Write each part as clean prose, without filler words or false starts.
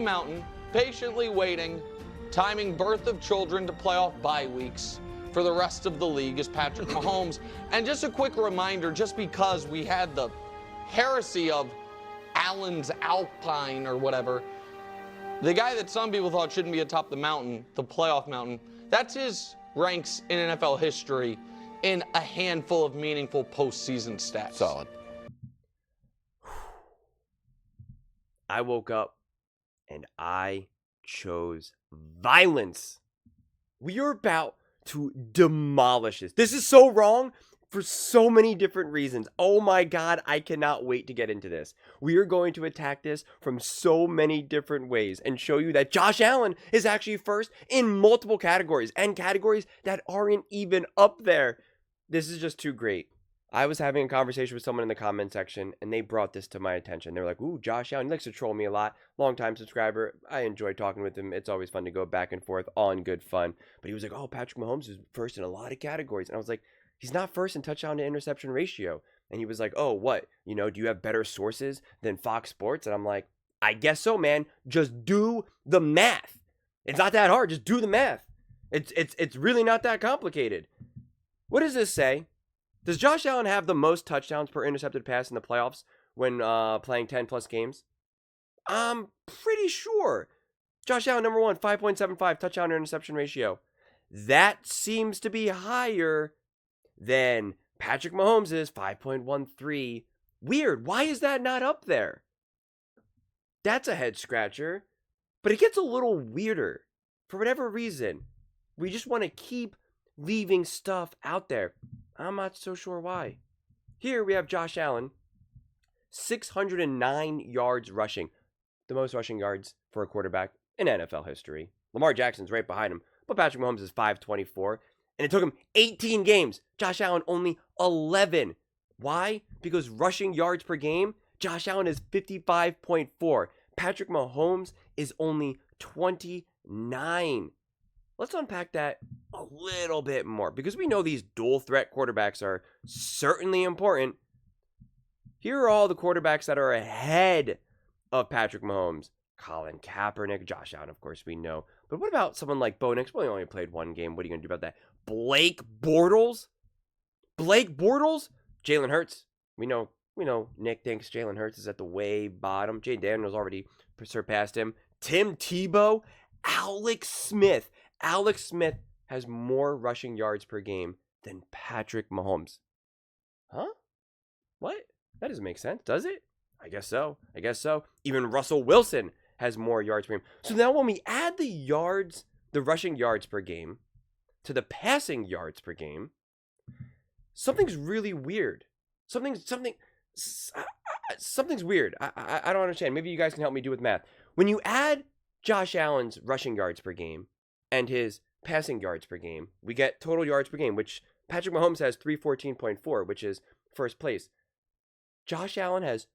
Mountain, patiently waiting, timing birth of children to playoff bye weeks for the rest of the league is Patrick Mahomes. And just a quick reminder, just because we had the heresy of Allen's Alpine or whatever, the guy that some people thought shouldn't be atop the mountain, the playoff mountain, that's his ranks in NFL history in a handful of meaningful postseason stats. Solid. I woke up and I chose violence. We are about to demolish this. This is so wrong for so many different reasons. Oh my God, I cannot wait to get into this. We are going to attack this from so many different ways and show you that Josh Allen is actually first in multiple categories and categories that aren't even up there. This is just too great. I was having a conversation with someone in the comment section, and they brought this to my attention. They were like, ooh, Josh Allen, he likes to troll me a lot. Long-time subscriber. I enjoy talking with him. It's always fun to go back and forth on good fun. But he was like, oh, Patrick Mahomes is first in a lot of categories. And I was like, he's not first in touchdown to interception ratio. And he was like, oh, what? You know, do you have better sources than Fox Sports? And I'm like, I guess so, man. Just do the math. It's not that hard. Just do the math. It's really not that complicated. What does this say? Does Josh Allen have the most touchdowns per intercepted pass in the playoffs when playing 10-plus games? I'm pretty sure. Josh Allen, number one, 5.75 touchdown to interception ratio. That seems to be higher than Patrick Mahomes' 5.13. Weird. Why is that not up there? That's a head scratcher. But it gets a little weirder. For whatever reason, we just want to keep leaving stuff out there. I'm not so sure why. Here we have Josh Allen, 609 yards rushing. The most rushing yards for a quarterback in NFL history. Lamar Jackson's right behind him, but Patrick Mahomes is 524. And it took him 18 games. Josh Allen only 11. Why? Because rushing yards per game, Josh Allen is 55.4. Patrick Mahomes is only 29. Let's unpack that a little bit more because we know these dual threat quarterbacks are certainly important. Here are all the quarterbacks that are ahead of Patrick Mahomes. Colin Kaepernick, Josh Allen, of course, we know. But what about someone like Bo Nix? Well, he only played one game. What are you going to do about that? Blake Bortles? Jalen Hurts. We know Nick thinks Jalen Hurts is at the way bottom. Jay Daniels already surpassed him. Tim Tebow, Alex Smith. Alex Smith has more rushing yards per game than Patrick Mahomes. Huh? What? That doesn't make sense, does it? I guess so. Even Russell Wilson has more yards per game. So now when we add the rushing yards per game to the passing yards per game, something's really weird. Something's weird. I don't understand. Maybe you guys can help me do with math. When you add Josh Allen's rushing yards per game and his passing yards per game, we get total yards per game, which Patrick Mahomes has 314.4, which is first place. Josh Allen has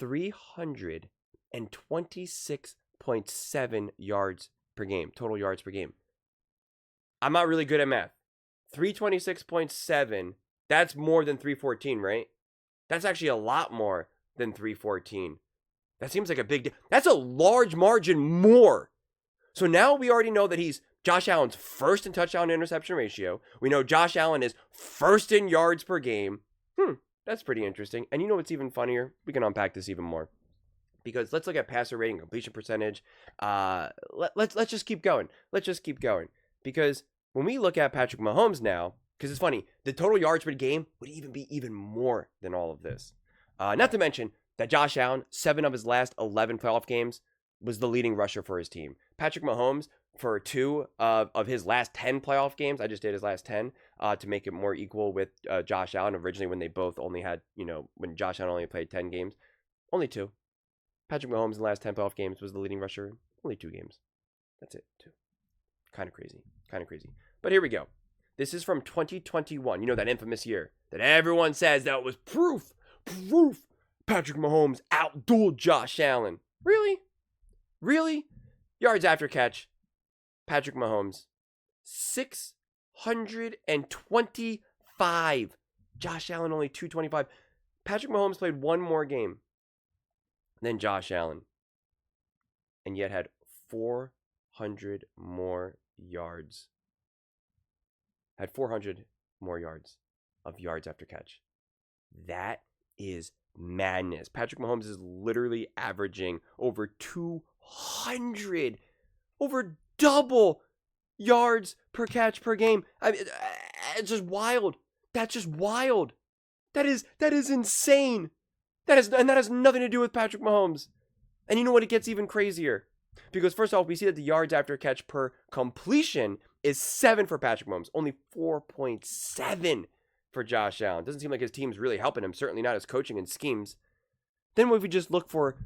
326.7 yards per game, total yards per game. I'm not really good at math. 326.7, that's more than 314, right? That's actually a lot more than 314. That seems like a big deal. That's a large margin more. So now we already know that Josh Allen's first in touchdown to interception ratio. We know Josh Allen is first in yards per game. That's pretty interesting. And you know what's even funnier? We can unpack this even more. Because let's look at passer rating, completion percentage. Let's just keep going. Because when we look at Patrick Mahomes now, because it's funny, the total yards per game would even be even more than all of this. Not to mention that Josh Allen, 7 of his last 11 playoff games, was the leading rusher for his team. Patrick Mahomes, for 2 of his last 10 playoff games, I just did his last 10 to make it more equal with Josh Allen. Originally, when they both only had, when Josh Allen only played 10 games, only 2. Patrick Mahomes in the last 10 playoff games was the leading rusher. Only 2 games. That's it, 2. Kind of crazy. But here we go. This is from 2021. You know, that infamous year that everyone says that was proof. Patrick Mahomes outdueled Josh Allen. Really? Yards after catch. Patrick Mahomes, 625. Josh Allen only 225. Patrick Mahomes played one more game than Josh Allen, and yet had 400 more yards. Had 400 more yards of yards after catch. That is madness. Patrick Mahomes is literally averaging over 200, over double yards per catch per game. I mean, it's just wild. That's just wild. That is insane. That has nothing to do with Patrick Mahomes. And you know what? It gets even crazier. Because first off, we see that the yards after catch per completion is 7 for Patrick Mahomes. Only 4.7 for Josh Allen. Doesn't seem like his team's really helping him. Certainly not his coaching and schemes. Then if we just look for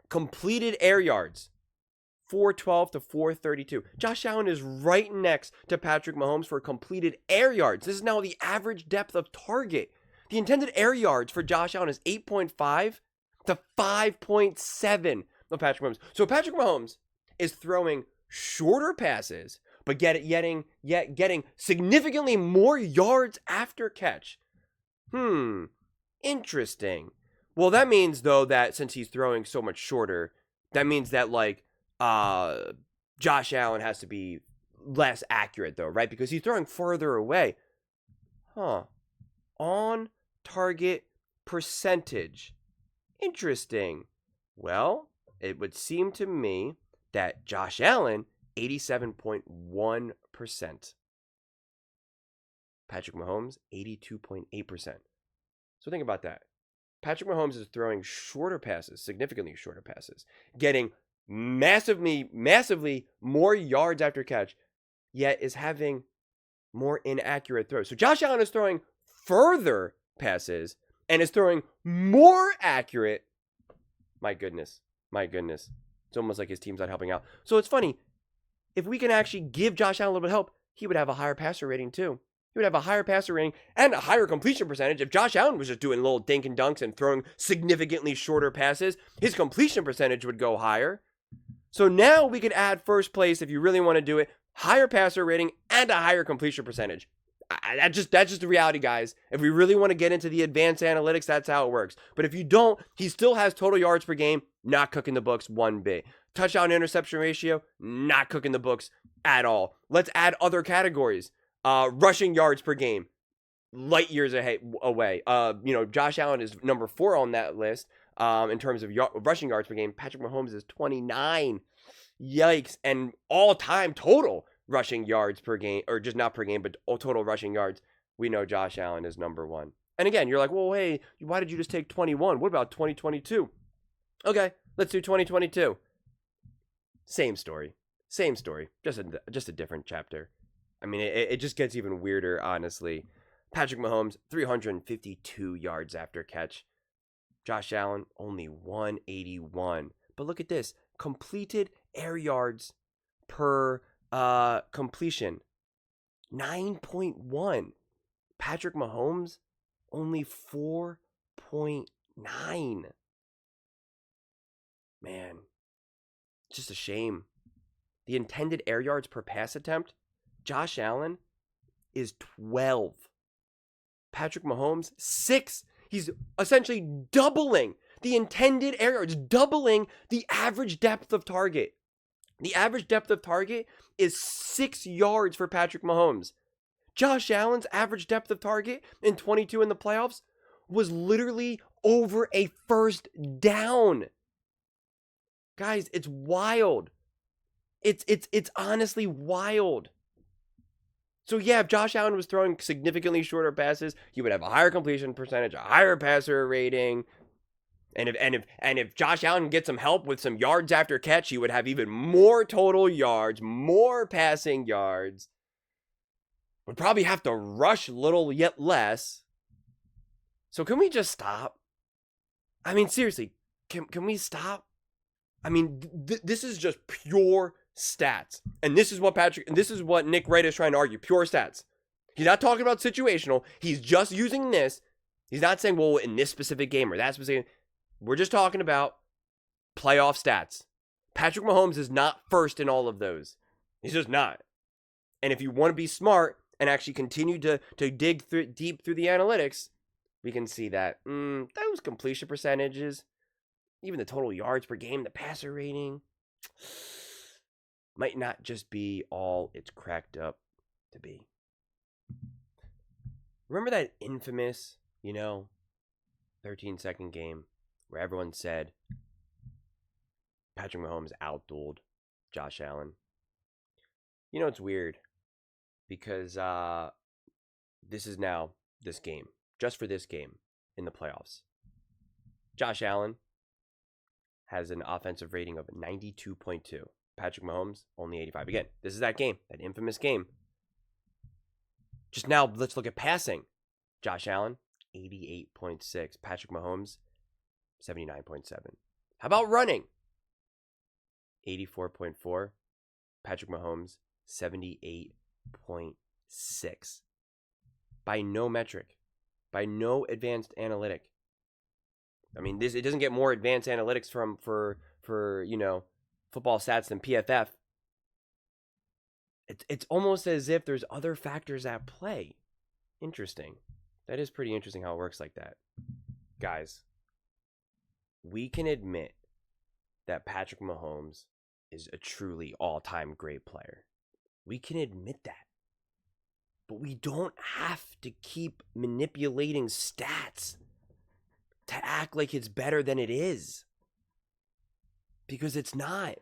completed air yards, 412 to 432. Josh Allen is right next to Patrick Mahomes for completed air yards. This is now the average depth of target. The intended air yards for Josh Allen is 8.5 to 5.7 of Patrick Mahomes. So Patrick Mahomes is throwing shorter passes, but getting significantly more yards after catch. Interesting. Well, that means, though, that since he's throwing so much shorter, that means that, like, Josh Allen has to be less accurate, though, right? Because he's throwing further away. On target percentage. Interesting. Well, it would seem to me that Josh Allen, 87.1%. Patrick Mahomes, 82.8%. So think about that. Patrick Mahomes is throwing shorter passes, significantly shorter passes, getting massively more yards after catch, yet is having more inaccurate throws. So Josh Allen is throwing further passes and is throwing more accurate. My goodness. It's almost like his team's not helping out. So it's funny. If we can actually give Josh Allen a little bit of help, he would have a higher passer rating too. He would have a higher passer rating and a higher completion percentage. If Josh Allen was just doing little dink and dunks and throwing significantly shorter passes, his completion percentage would go higher. So now we could add first place, if you really want to do it, higher passer rating and a higher completion percentage. That's just the reality, guys. If we really want to get into the advanced analytics, that's how it works. But if you don't, he still has total yards per game, not cooking the books one bit. Touchdown interception ratio, not cooking the books at all. Let's add other categories. Rushing yards per game, light years away. Josh Allen is number 4 on that list in terms of rushing yards per game. Patrick Mahomes is 29. Yikes. And all-time total rushing yards per game, or just not per game, but total rushing yards, we know Josh Allen is number 1. And again, you're like, well, hey, why did you just take 21? What about 2022? Okay, let's do 2022. Same story, just a different chapter. I mean, it just gets even weirder, honestly. Patrick Mahomes, 352 yards after catch. Josh Allen, only 181. But look at this. Completed air yards per completion, 9.1. Patrick Mahomes, only 4.9. Man, just a shame. The intended air yards per pass attempt, Josh Allen is 12. Patrick Mahomes, 6. He's essentially doubling the intended air yards, doubling the average depth of target. The average depth of target is 6 yards for Patrick Mahomes. Josh Allen's average depth of target in 22 in the playoffs was literally over a first down. Guys, it's wild. It's honestly wild. So yeah, if Josh Allen was throwing significantly shorter passes, he would have a higher completion percentage, a higher passer rating. And if Josh Allen gets some help with some yards after catch, he would have even more total yards, more passing yards. Would probably have to rush little yet less. So can we just stop? I mean, seriously, can we stop? I mean, this is just pure stats. And this is what Nick Wright is trying to argue, pure stats. He's not talking about situational. He's just using this. He's not saying, well, in this specific game or that specific game. We're just talking about playoff stats. Patrick Mahomes is not first in all of those. He's just not. And if you want to be smart and actually continue to dig deep through the analytics, we can see that those completion percentages, even the total yards per game, the passer rating, might not just be all it's cracked up to be. Remember that infamous, 13-second game where everyone said Patrick Mahomes outdueled Josh Allen? It's weird because this is now this game, just for this game in the playoffs. Josh Allen has an offensive rating of 92.2. Patrick Mahomes, only 85. Again, this is that game, that infamous game. Just now, let's look at passing. Josh Allen, 88.6. Patrick Mahomes, 79.7. How about running? 84.4. Patrick Mahomes, 78.6. By no metric. By no advanced analytic. I mean, it doesn't get more advanced analytics for football stats than PFF. It's almost as if there's other factors at play. Interesting. That is pretty interesting how it works like that. Guys, we can admit that Patrick Mahomes is a truly all-time great player. We can admit that. But we don't have to keep manipulating stats to act like it's better than it is. Because it's not.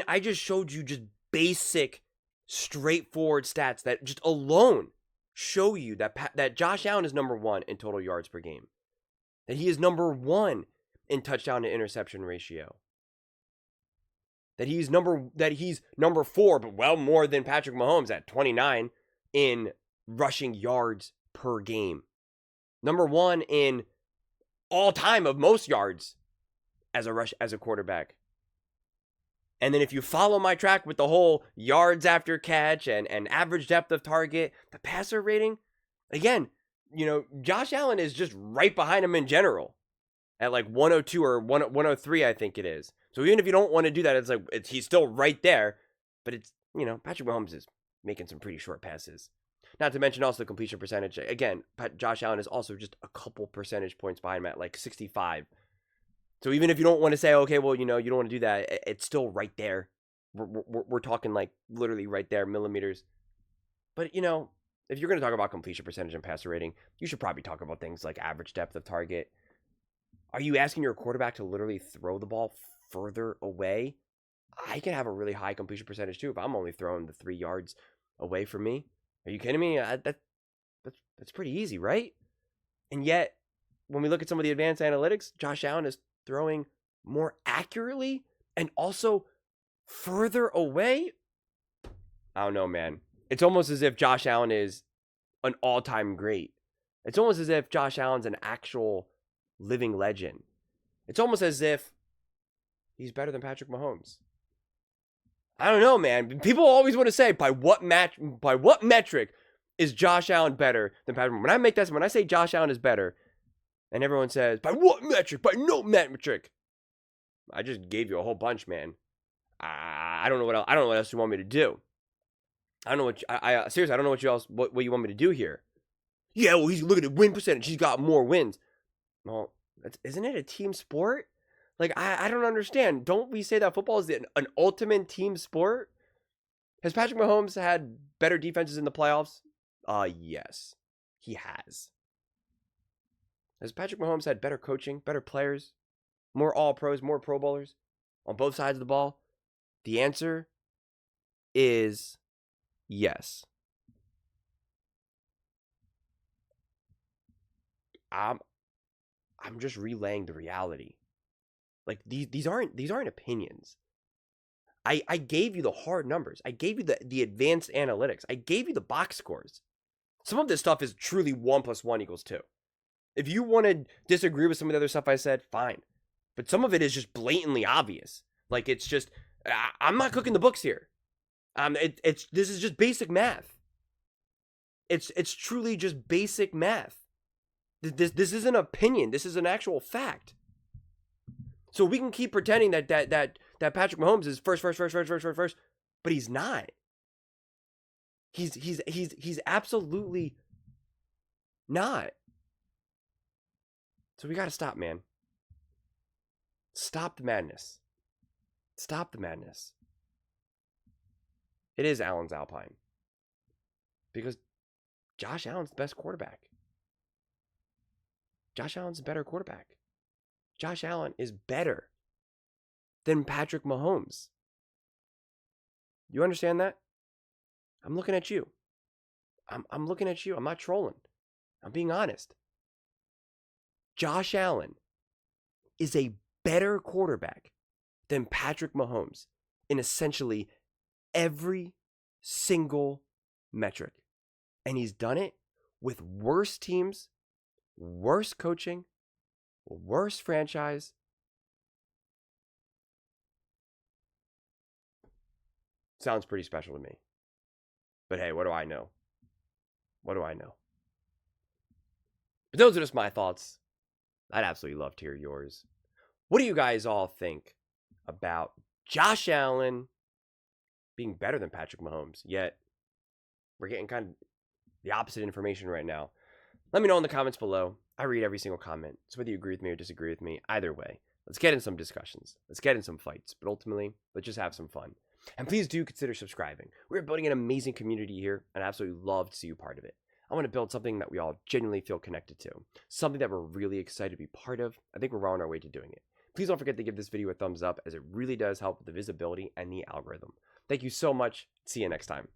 I just showed you just basic, straightforward stats that just alone show you that Josh Allen is number 1 in total yards per game. That he is number 1 in touchdown to interception ratio. That he's number 4, but well more than Patrick Mahomes at 29 in rushing yards per game. Number 1 in all time of most yards as a quarterback. And then if you follow my track with the whole yards after catch and average depth of target, the passer rating, again, Josh Allen is just right behind him in general at like 102 or 103, I think it is. So even if you don't want to do that, it's like he's still right there. But it's, Patrick Mahomes is making some pretty short passes. Not to mention also the completion percentage. Again, Josh Allen is also just a couple percentage points behind him at like 65. So even if you don't want to say, okay, well, you don't want to do that, it's still right there. We're talking like literally right there, millimeters. But, if you're going to talk about completion percentage and passer rating, you should probably talk about things like average depth of target. Are you asking your quarterback to literally throw the ball further away? I can have a really high completion percentage too if I'm only throwing the 3 yards away from me. Are you kidding me? That's pretty easy, right? And yet, when we look at some of the advanced analytics, Josh Allen is throwing more accurately and also further away. I don't know, man. It's almost as if Josh Allen is an all-time great. It's almost as if Josh Allen's an actual living legend. It's almost as if he's better than Patrick Mahomes. I don't know, man. People always want to say, by what metric is Josh Allen better than Patrick Mahomes? When I say Josh Allen is better, and everyone says, by what metric? By no metric. I just gave you a whole bunch, man. I don't know what else. I don't know what else you want me to do. I don't know what. Seriously, I don't know what you want me to do here. Yeah, well, he's looking at win percentage. He's got more wins. Well, isn't it a team sport? Like, I don't understand. Don't we say that football is an ultimate team sport? Has Patrick Mahomes had better defenses in the playoffs? Yes, he has. Has Patrick Mahomes had better coaching, better players, more all-pros, more Pro Bowlers on both sides of the ball? The answer is yes. I'm just relaying the reality. Like these aren't opinions. I gave you the hard numbers. I gave you the advanced analytics. I gave you the box scores. Some of this stuff is truly 1 + 1 = 2. If you want to disagree with some of the other stuff I said, fine. But some of it is just blatantly obvious. Like, it's just, I'm not cooking the books here. This is just basic math. It's truly just basic math. This isn't an opinion. This is an actual fact. So we can keep pretending that Patrick Mahomes is first, but he's not. He's absolutely not. So we got to stop, man. Stop the madness. Stop the madness. It is Allen's Alpine. Because Josh Allen's the best quarterback. Josh Allen's a better quarterback. Josh Allen is better than Patrick Mahomes. You understand that? I'm looking at you. I'm looking at you. I'm not trolling. I'm being honest. Josh Allen is a better quarterback than Patrick Mahomes in essentially every single metric. And he's done it with worse teams, worse coaching, worse franchise. Sounds pretty special to me. But hey, what do I know? What do I know? But those are just my thoughts. I'd absolutely love to hear yours. What do you guys all think about Josh Allen being better than Patrick Mahomes? Yet, we're getting kind of the opposite information right now. Let me know in the comments below. I read every single comment. So whether you agree with me or disagree with me, either way, let's get in some discussions. Let's get in some fights. But ultimately, let's just have some fun. And please do consider subscribing. We're building an amazing community here, and I absolutely love to see you part of it. I want to build something that we all genuinely feel connected to. Something that we're really excited to be part of. I think we're on our way to doing it. Please don't forget to give this video a thumbs up, as it really does help with the visibility and the algorithm. Thank you so much. See you next time.